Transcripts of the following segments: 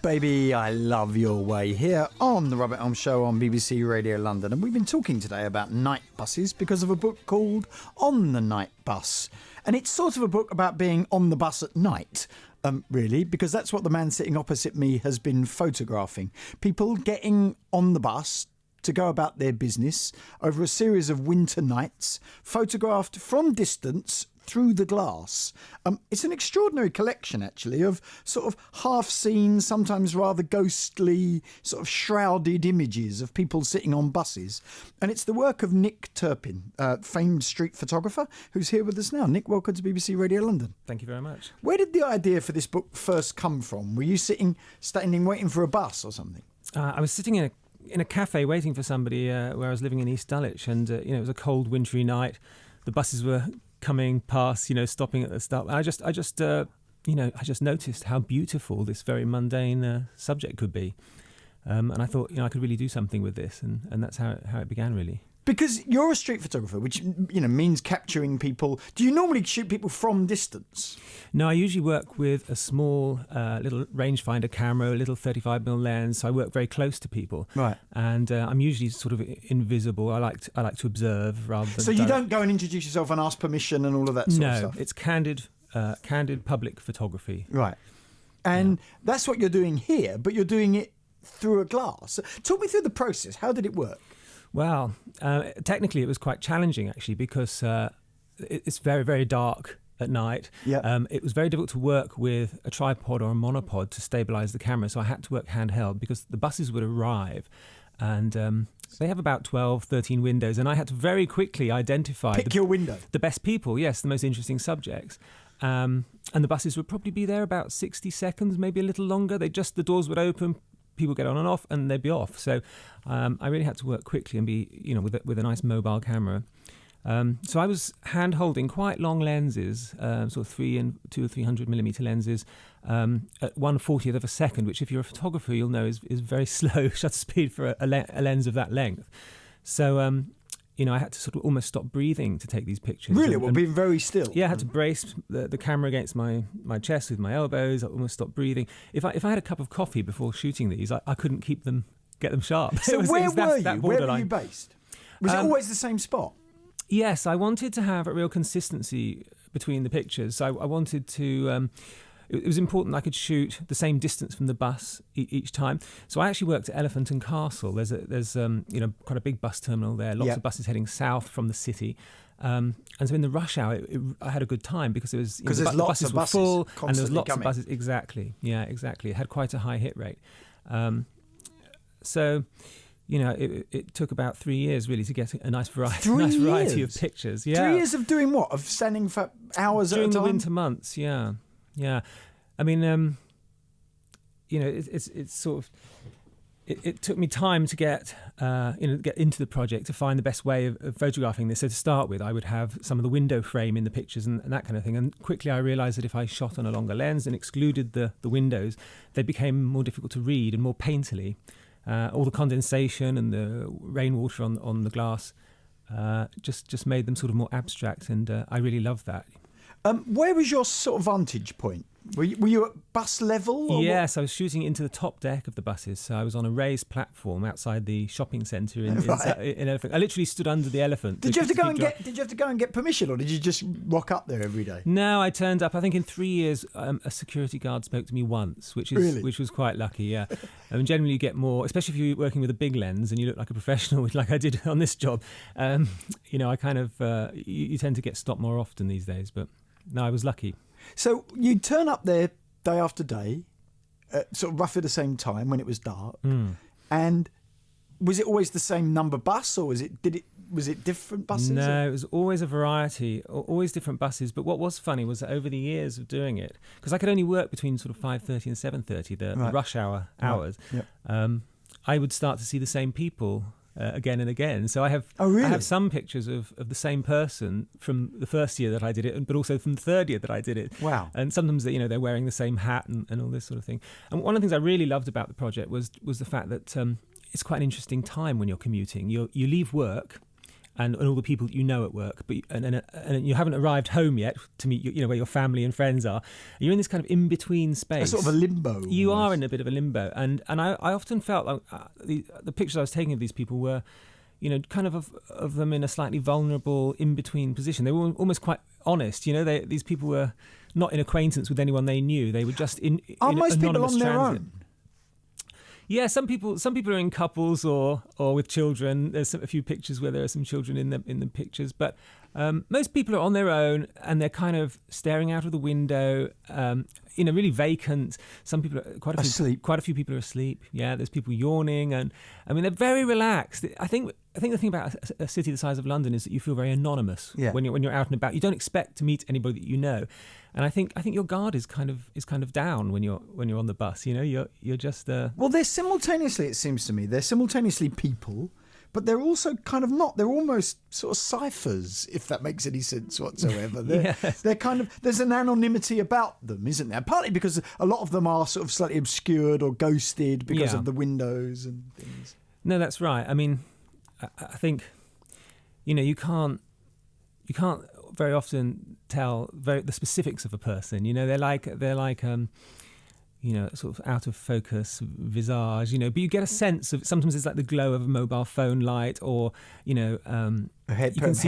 Baby, I Love Your Way here on the Robert Elms Show on BBC Radio London. And we've been talking today about night buses because of a book called On the Night Bus. And it's sort of a book about being on the bus at night, really, because that's what the man sitting opposite me has been photographing. People getting on the bus to go about their business over a series of winter nights, photographed from distance through the glass. It's an extraordinary collection, actually, of sort of half-seen, sometimes rather ghostly, sort of shrouded images of people sitting on buses. And it's the work of Nick Turpin, famed street photographer, who's here with us now. Nick, welcome to BBC Radio London. Thank you very much. Where did the idea for this book first come from? Were you standing waiting for a bus or something? I was sitting in a cafe waiting for somebody where I was living in East Dulwich, and it was a cold, wintry night. The buses were coming past, stopping at the stop. I just noticed how beautiful this very mundane subject could be, and I thought, I could really do something with this, and that's how it began, really. Because you're a street photographer, which means capturing people. Do you normally shoot people from distance? No, I usually work with a small little rangefinder camera, a little 35mm lens. So I work very close to people, right? And I'm usually sort of invisible. I like to observe rather than. So you don't go and introduce yourself and ask permission and all of that sort of stuff. No, it's candid public photography, right? And that's what you're doing here, but you're doing it through a glass. Talk me through the process. How did it work? Well, technically it was quite challenging, actually, because it's very, very dark at night. Yeah. It was very difficult to work with a tripod or a monopod to stabilise the camera, so I had to work handheld because the buses would arrive and they have about 12, 13 windows, and I had to very quickly identify your window. The best people, yes, the most interesting subjects. And the buses would probably be there about 60 seconds, maybe a little longer. The doors would open, people get on and off, and they'd be off. So I really had to work quickly and be, with a nice mobile camera. So I was hand-holding quite long lenses, sort of 200 and 300mm lenses, at 1/40th of a second, which if you're a photographer, you'll know is very slow shutter speed for a lens of that length. So, I had to sort of almost stop breathing to take these pictures. Really? Well, being very still? Yeah, I had to brace the camera against my chest with my elbows. I almost stopped breathing. If I had a cup of coffee before shooting these, I couldn't get them sharp. So where were you? Where were you based? Was it always the same spot? Yes, I wanted to have a real consistency between the pictures. So I wanted to... it was important I could shoot the same distance from the bus each time. So I actually worked at Elephant and Castle. There's quite a big bus terminal there. Lots of buses heading south from the city. And so in the rush hour, I had a good time because it was because there's lots of buses were full and there was lots coming. of buses. Exactly. Yeah, exactly. It had quite a high hit rate. So. It took about 3 years really to get a nice variety of pictures. Yeah. 3 years of doing what? Of standing for hours during at a time? The winter months. Yeah. I mean, it's sort of. It took me time to get into the project to find the best way of photographing this. So to start with, I would have some of the window frame in the pictures and that kind of thing. And quickly I realised that if I shot on a longer lens and excluded the windows, they became more difficult to read and more painterly. All the condensation and the rainwater on the glass just made them sort of more abstract, and I really loved that. Where was your sort of vantage point? Were you at bus level? Or yes, I was shooting into the top deck of the buses. So I was on a raised platform outside the shopping centre in Elephant. I literally stood under the Elephant. Did you have to go and get permission, or did you just rock up there every day? No, I turned up. I think in 3 years, a security guard spoke to me once, which was quite lucky. Yeah, and generally you get more, especially if you're working with a big lens and you look like a professional, like I did on this job. I kind of you tend to get stopped more often these days, but. No, I was lucky. So you turn up there day after day, sort of roughly the same time when it was dark. And was it always the same number bus, or was it different buses? No, it was always a variety, always different buses. But what was funny was that over the years of doing it, because I could only work between sort of 5:30 and 7:30, the rush hour hours. Right. Yep. I would start to see the same people. Again and again. So I have some pictures of the same person from the first year that I did it, but also from the third year that I did it. Wow. And sometimes they're wearing the same hat and all this sort of thing. And one of the things I really loved about the project was the fact that it's quite an interesting time when you're commuting. You leave work and all the people that you know at work, but and you haven't arrived home yet to meet where your family and friends are. You're in this kind of in between space, a sort of a limbo. You are in a bit of a limbo, and I often felt like the pictures I was taking of these people were, kind of them in a slightly vulnerable in between position. They were almost quite honest. These people were not in acquaintance with anyone they knew. They were just in most people on transit. their own? Yeah, some people are in couples or with children. There's a few pictures where there are some children in the pictures, but most people are on their own and they're kind of staring out of the window, really vacant. Some people are quite a few people are asleep. Yeah, there's people yawning, and I mean they're very relaxed. I think the thing about a city the size of London is that you feel very anonymous when you're out and about. You don't expect to meet anybody that you know. And I think your guard is kind of down when you're on the bus. You're just well, they're simultaneously, it seems to me, they're simultaneously people, but they're also kind of not. They're almost sort of ciphers, if that makes any sense whatsoever. They're kind of, there's an anonymity about them, isn't there? Partly because a lot of them are sort of slightly obscured or ghosted because of the windows and things. No, that's right. I mean, I think you can't very often tell the specifics of a person. They're like sort of out of focus visage. But you get a sense of, sometimes it's like the glow of a mobile phone light, or headphones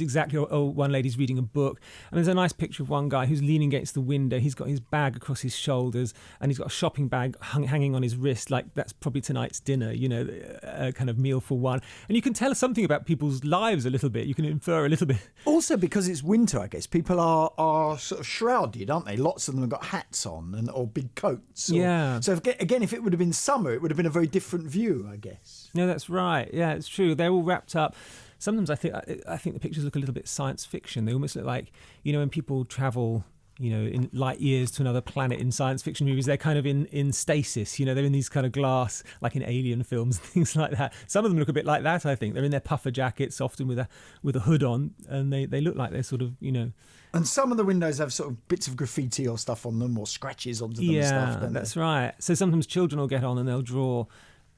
exactly, or one lady's reading a book, and there's a nice picture of one guy who's leaning against the window. He's got his bag across his shoulders and he's got a shopping bag hanging on his wrist, like that's probably tonight's dinner, a kind of meal for one. And you can tell something about people's lives a little bit. You can infer a little bit. Also, because it's winter, I guess people are sort of shrouded, aren't they? Lots of them have got hats on or big coats. So again, if it would have been summer, it would have been a very different view, I guess. No, that's right. Yeah, it's true. They're all wrapped up. Sometimes I think the pictures look a little bit science fiction. They almost look like, when people travel, in light years to another planet in science fiction movies, they're kind of in stasis. They're in these kind of glass, like in Alien films and things like that. Some of them look a bit like that, I think. They're in their puffer jackets, often with a hood on, and they look like they're sort of, And some of the windows have sort of bits of graffiti or stuff on them, or scratches onto them and stuff. Yeah, that's right. So sometimes children will get on and they'll draw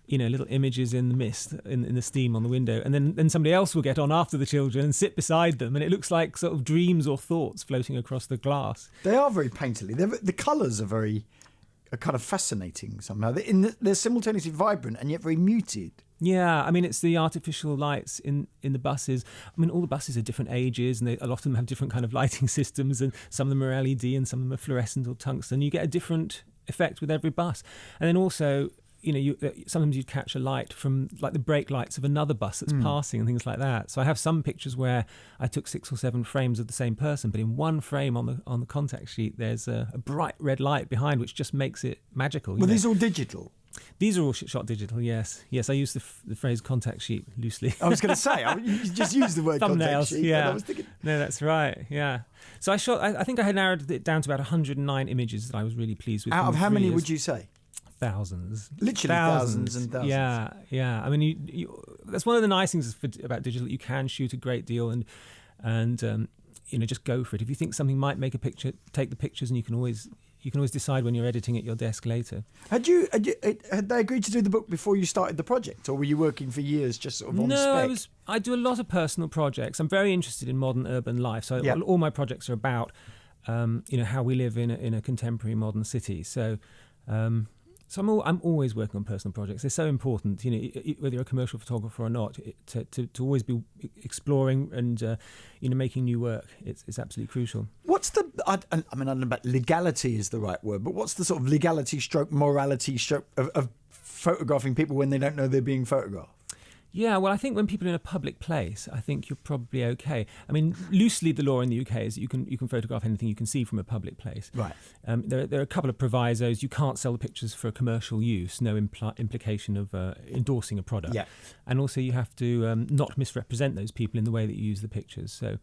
little images in the mist, in the steam on the window, and then somebody else will get on after the children and sit beside them, and it looks like sort of dreams or thoughts floating across the glass. They are very painterly. The colours are kind of fascinating somehow. They're simultaneously vibrant and yet very muted. Yeah, I mean, it's the artificial lights in the buses. I mean, all the buses are different ages, and a lot of them have different kind of lighting systems, and some of them are LED and some of them are fluorescent or tungsten. You get a different effect with every bus. And then also, sometimes you'd catch a light from like the brake lights of another bus that's passing and things like that. So I have some pictures where I took 6 or 7 frames of the same person, but in one frame on the contact sheet, there's a bright red light behind, which just makes it magical. Well, these are all digital. These are all shot digital, yes. Yes, I use the phrase contact sheet loosely. I was going to say, you just used the word contact sheet. Yeah. I was thinking... No, that's right, yeah. So I think I had narrowed it down to about 109 images that I was really pleased with. Out of how many would you say? Thousands. Literally thousands and thousands. Yeah. I mean, that's one of the nice things about digital. You can shoot a great deal and just go for it. If you think something might make a picture, take the pictures, and you can always decide when you're editing at your desk later. Had they agreed to do the book before you started the project, or were you working for years just sort of on spec? No, I do a lot of personal projects. I'm very interested in modern urban life, so all my projects are about how we live in a contemporary modern city. So. So I'm always working on personal projects. They're so important, whether you're a commercial photographer or not, to always be exploring and making new work. It's absolutely crucial. What's I don't know about legality is the right word, but what's the sort of legality stroke morality stroke of photographing people when they don't know they're being photographed? Yeah, well, I think when people are in a public place, I think you're probably okay. I mean, loosely, the law in the UK is you can photograph anything you can see from a public place. Right. There are a couple of provisos. You can't sell the pictures for commercial use. No implication of endorsing a product. Yeah. And also, you have to not misrepresent those people in the way that you use the pictures. So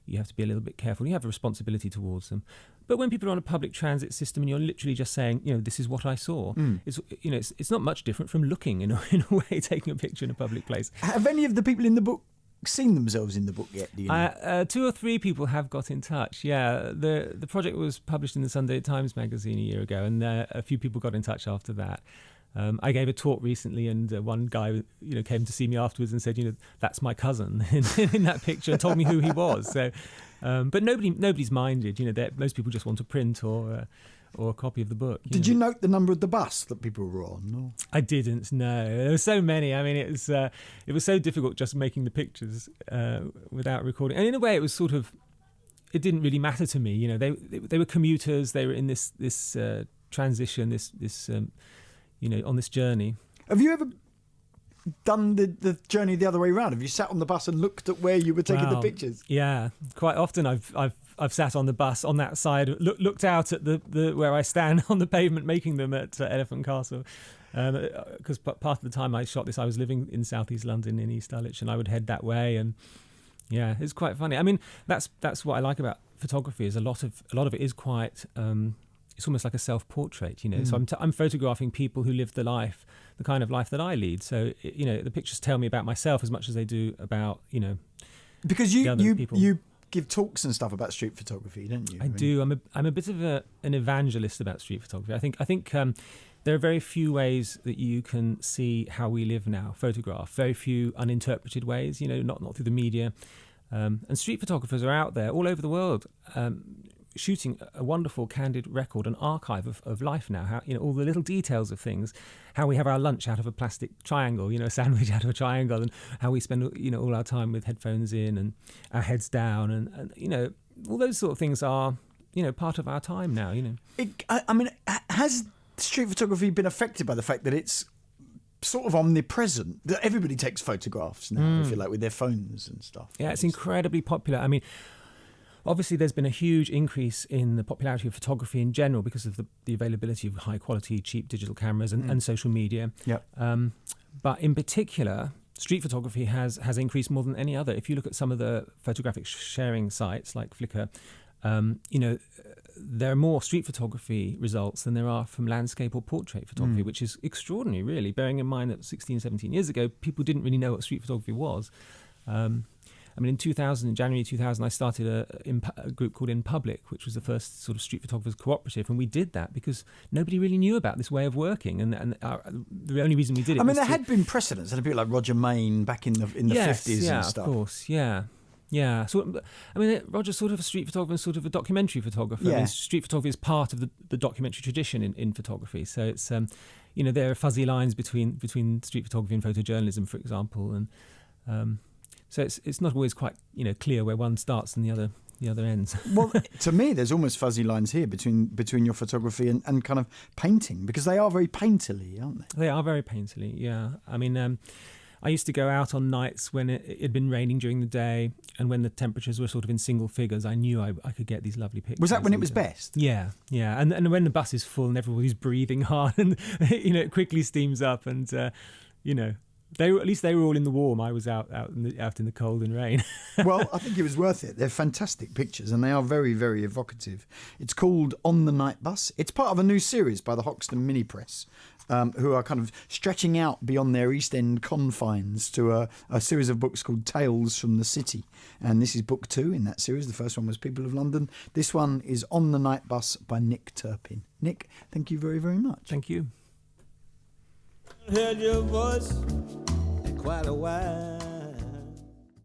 you have to be a little bit careful. You have a responsibility towards them. But when people are on a public transit system and you're literally just saying, this is what I saw, it's not much different from looking in a way, taking a picture in a public place. Have any of the people in the book seen themselves in the book yet? Do you know? 2 or 3 people have got in touch. Yeah, the project was published in the Sunday Times magazine a year ago, and a few people got in touch after that. I gave a talk recently, and one guy, came to see me afterwards and said, that's my cousin in that picture, and told me who he was. So, but nobody's minded. Most people just want a print or a copy of the book. Did you note the number of the bus that people were on? Or? I didn't. No, there were so many. I mean, it was so difficult just making the pictures without recording. And in a way, it was sort of. It didn't really matter to me. They were commuters. They were in this transition. This on this journey. Have you ever done the journey the other way around? Have you sat on the bus and looked at where you were taking the pictures? Yeah, quite often I've sat on the bus on that side, looked out at the where I stand on the pavement making them at Elephant Castle. Because part of the time I shot this, I was living in southeast London in East Dulwich, and I would head that way, and yeah, it's quite funny. I mean, that's what I like about photography, is a lot of it is quite. It's almost like a self-portrait, So I'm photographing people who live the kind of life that I lead. So the pictures tell me about myself as much as they do about because the other people. You give talks and stuff about street photography, don't you? I do. I'm a bit of an evangelist about street photography. I think there are very few ways that you can see how we live now. Photograph, very few uninterpreted ways. Not through the media. And street photographers are out there all over the world. Shooting a wonderful candid record, an archive of life now, how all the little details of things, how we have our lunch out of a plastic triangle, a sandwich out of a triangle, and how we spend all our time with headphones in and our heads down, and all those sort of things are part of our time now. I mean, has street photography been affected by the fact that it's sort of omnipresent, that everybody takes photographs now, if you like, with their phones and stuff? Yeah, it's incredibly popular. I mean, obviously, there's been a huge increase in the popularity of photography in general because of the availability of high-quality, cheap digital cameras and social media. Yep. But in particular, street photography has increased more than any other. If you look at some of the photographic sharing sites like Flickr, there are more street photography results than there are from landscape or portrait photography, which is extraordinary, really, bearing in mind that 16, 17 years ago, people didn't really know what street photography was. I mean, in January 2000, I started a group called In Public, which was the first sort of street photographers cooperative, and we did that because nobody really knew about this way of working, and the only reason we did it. I mean, there had been precedents, and people like Roger Main back in the 50s and stuff. Of course, yeah. So, I mean, Roger's sort of a street photographer and sort of a documentary photographer. Yeah. I mean, street photography is part of the documentary tradition in photography. So it's there are fuzzy lines between street photography and photojournalism, for example, and. So it's not always quite clear where one starts and the other ends. Well, to me, there's almost fuzzy lines here between your photography and kind of painting, because they are very painterly, aren't they? They are very painterly, yeah. I mean, I used to go out on nights when it had been raining during the day, and when the temperatures were sort of in single figures, I knew I could get these lovely pictures. Was that when it was best? Yeah. And when the bus is full and everybody's breathing hard and it quickly steams up, and They were all in the warm. I was out in the cold and rain. Well, I think it was worth it. They're fantastic pictures, and they are very, very evocative. It's called On the Night Bus. It's part of a new series by the Hoxton Mini Press, who are kind of stretching out beyond their East End confines to a series of books called Tales from the City. And this is book 2 in that series. The first one was People of London. This one is On the Night Bus by Nick Turpin. Nick, thank you very, very much. Thank you. Heard your voice in quite a while.